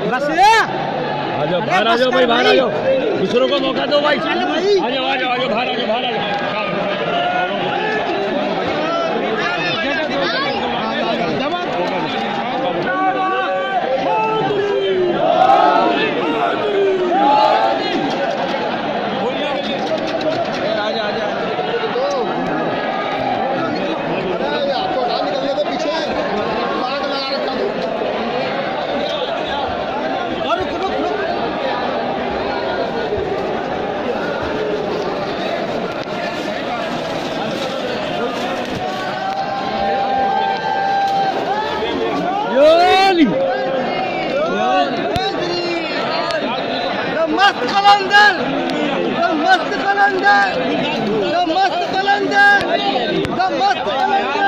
आ जाओ बाहर, आ जाओ भाई, बाहर आ जाओ, दूसरों को मौका दो भाई। आ जाओ आ जाओ आ जाओ, बाहर आ जाओ, बाहर आ जाओ। मस्त कलंदर, मस्त कलंदर, मस्त कलंदर, मस्त कलंदर।